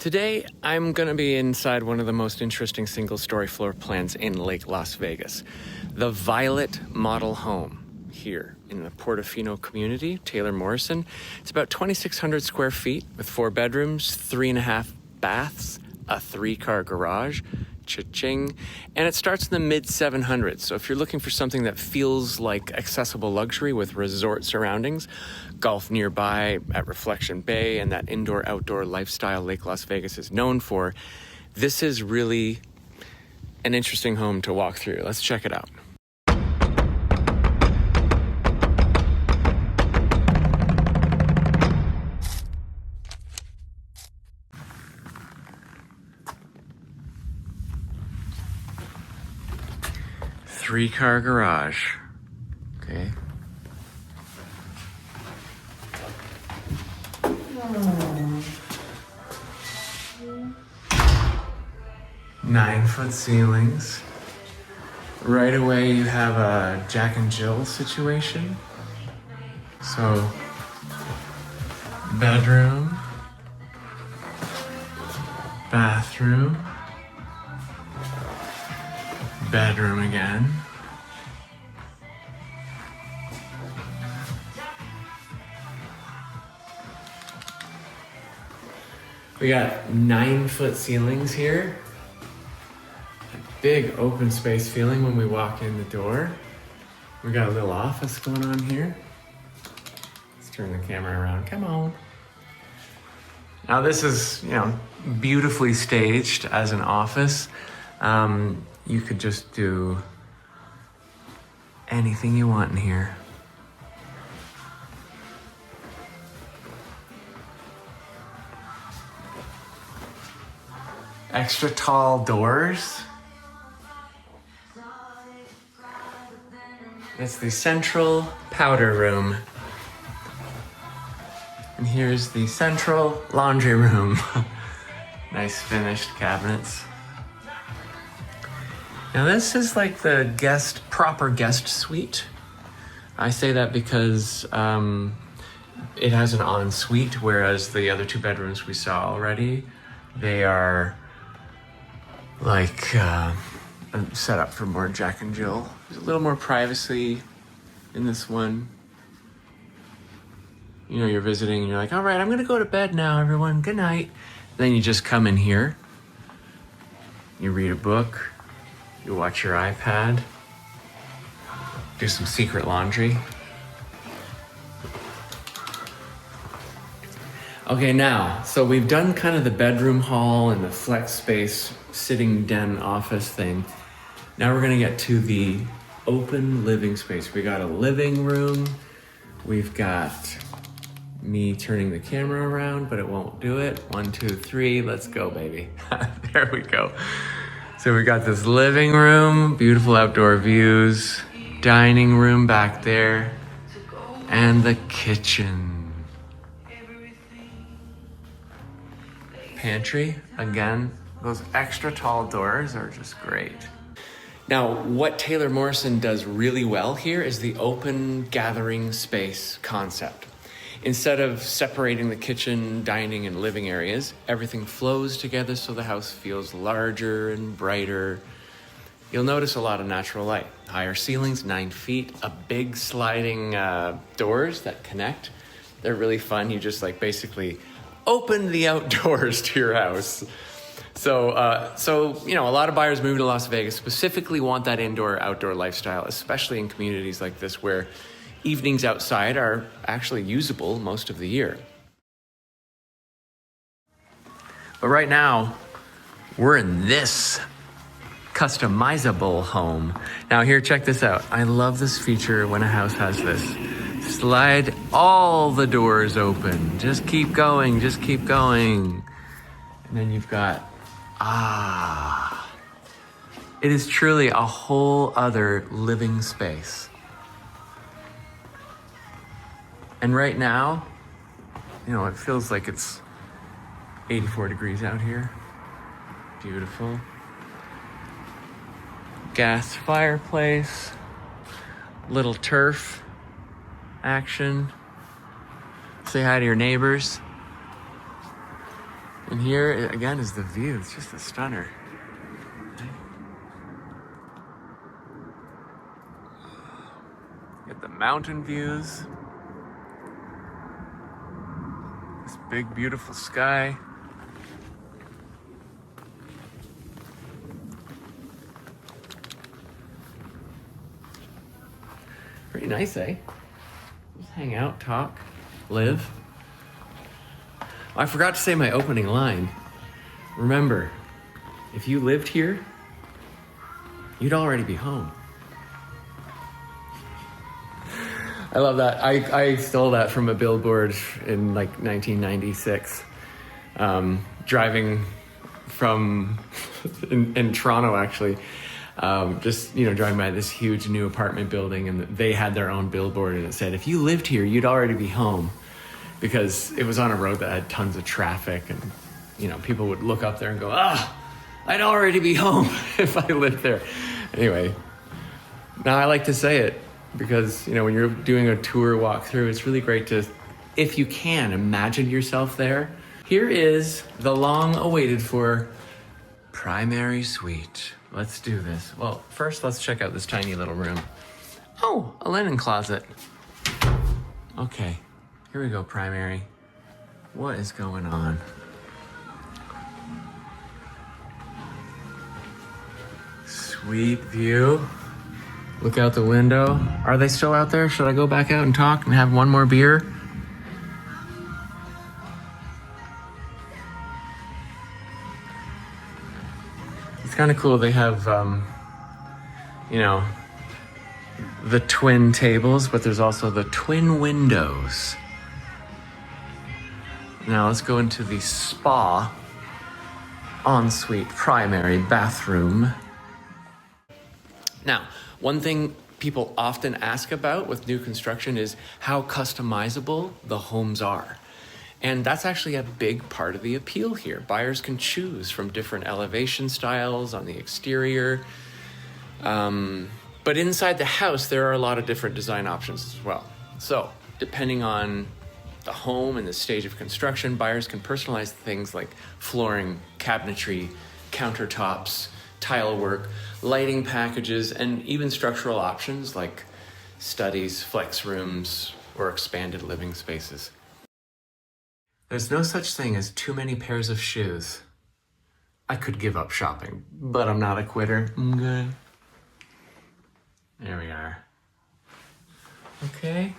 Today, I'm going to be inside one of the most interesting single-story floor plans in Lake Las Vegas, the Violet Model Home here in the Portofino community, Taylor Morrison. It's about 2,600 square feet with 4 bedrooms, 3.5 baths, a 3-car garage, cha-ching, and it starts in the mid-700s. So if you're looking for something that feels like accessible luxury with resort surroundings, golf nearby at Reflection Bay, and that indoor-outdoor lifestyle Lake Las Vegas is known for, this is really an interesting home to walk through. Let's check it out. Three-car garage. Okay. Nine-foot ceilings. Right away you have a Jack and Jill situation. So, bedroom, bathroom, bedroom again. We got 9-foot ceilings here. A big open space feeling when we walk in the door. We got a little office going on here. Let's turn the camera around, come on. Now this is, beautifully staged as an office. You could just do anything you want in here. Extra tall doors. It's the central powder room. And here's the central laundry room. Nice finished cabinets. Now this is like the proper guest suite. I say that because it has an ensuite, whereas the other 2 bedrooms we saw already, they are like set up for more Jack and Jill. There's a little more privacy in this one. You're visiting and you're like, all right, I'm gonna go to bed now, everyone, good night. Then you just come in here, you read a book, you watch your iPad, do some secret laundry. Okay, now, so we've done kind of the bedroom hall and the flex space sitting den office thing. Now we're gonna get to the open living space. We got a living room. We've got me turning the camera around, but it won't do it. 1, 2, 3, let's go, baby. There we go. So we got this living room, beautiful outdoor views, dining room back there, and the kitchen. Pantry, again, those extra tall doors are just great. Now, what Taylor Morrison does really well here is the open gathering space concept. Instead of separating the kitchen, dining, and living areas, everything flows together so the house feels larger and brighter. You'll notice a lot of natural light. Higher ceilings, 9 feet, a big sliding doors that connect. They're really fun. You just basically open the outdoors to your house. So a lot of buyers moving to Las Vegas specifically want that indoor-outdoor lifestyle, especially in communities like this where evenings outside are actually usable most of the year. But right now, we're in this customizable home. Now here, check this out. I love this feature when a house has this. Slide all the doors open. Just keep going, just keep going. And then you've got, it is truly a whole other living space. And right now, it feels like it's 84 degrees out here. Beautiful. Gas fireplace, little turf action. Say hi to your neighbors. And here, again, is the view. It's just a stunner. Get the mountain views. This big, beautiful sky. Pretty nice, eh? Just hang out, talk, live. I forgot to say my opening line. Remember, if you lived here, you'd already be home. I love that. I stole that from a billboard in like 1996. Driving from, in Toronto actually, just, driving by this huge new apartment building, and they had their own billboard, and it said, if you lived here, you'd already be home. Because it was on a road that had tons of traffic, and people would look up there and go, I'd already be home if I lived there. Anyway, now I like to say it because when you're doing a tour walkthrough, it's really great to, if you can, imagine yourself there. Here is the long awaited for primary suite. Let's do this. Well, first let's check out this tiny little room. Oh, a linen closet. Okay. Here we go, primary. What is going on? Sweet view. Look out the window. Are they still out there? Should I go back out and talk and have one more beer? It's kind of cool. They have, the twin tables, but there's also the twin windows. Now let's go into the spa ensuite primary bathroom. Now, one thing people often ask about with new construction is how customizable the homes are. And that's actually a big part of the appeal here. Buyers can choose from different elevation styles on the exterior. But inside the house, there are a lot of different design options as well. So, depending on the home and the stage of construction, buyers can personalize things like flooring, cabinetry, countertops, tile work, lighting packages, and even structural options like studies, flex rooms, or expanded living spaces. There's no such thing as too many pairs of shoes. I could give up shopping, but I'm not a quitter. I'm good. There we are. Okay.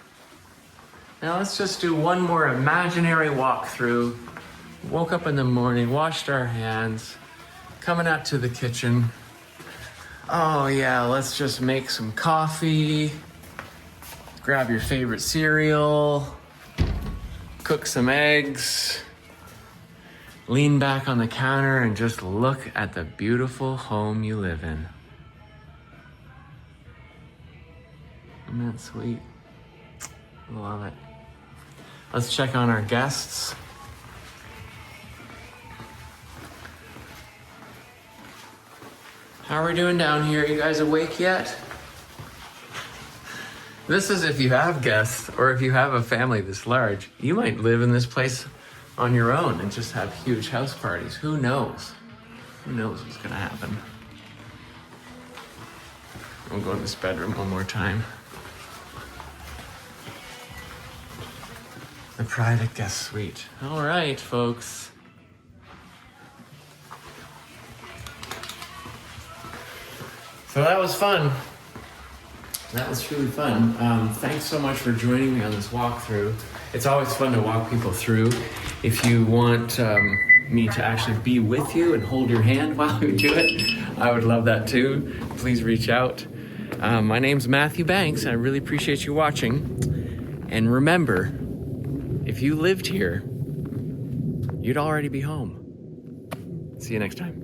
Now let's just do one more imaginary walkthrough. Woke up in the morning, washed our hands, coming out to the kitchen. Oh yeah, let's just make some coffee, grab your favorite cereal, cook some eggs, lean back on the counter and just look at the beautiful home you live in. Isn't that sweet? Love it. Let's check on our guests. How are we doing down here? You guys awake yet? This is if you have guests or if you have a family this large. You might live in this place on your own and just have huge house parties. Who knows? Who knows what's gonna happen? I'll go in this bedroom one more time. The private guest suite. All right, folks. So that was fun. That was truly fun. Thanks so much for joining me on this walkthrough. It's always fun to walk people through. If you want me to actually be with you and hold your hand while we do it, I would love that too. Please reach out. My name's Matthew Banks. I really appreciate you watching. And remember, if you lived here, you'd already be home. See you next time.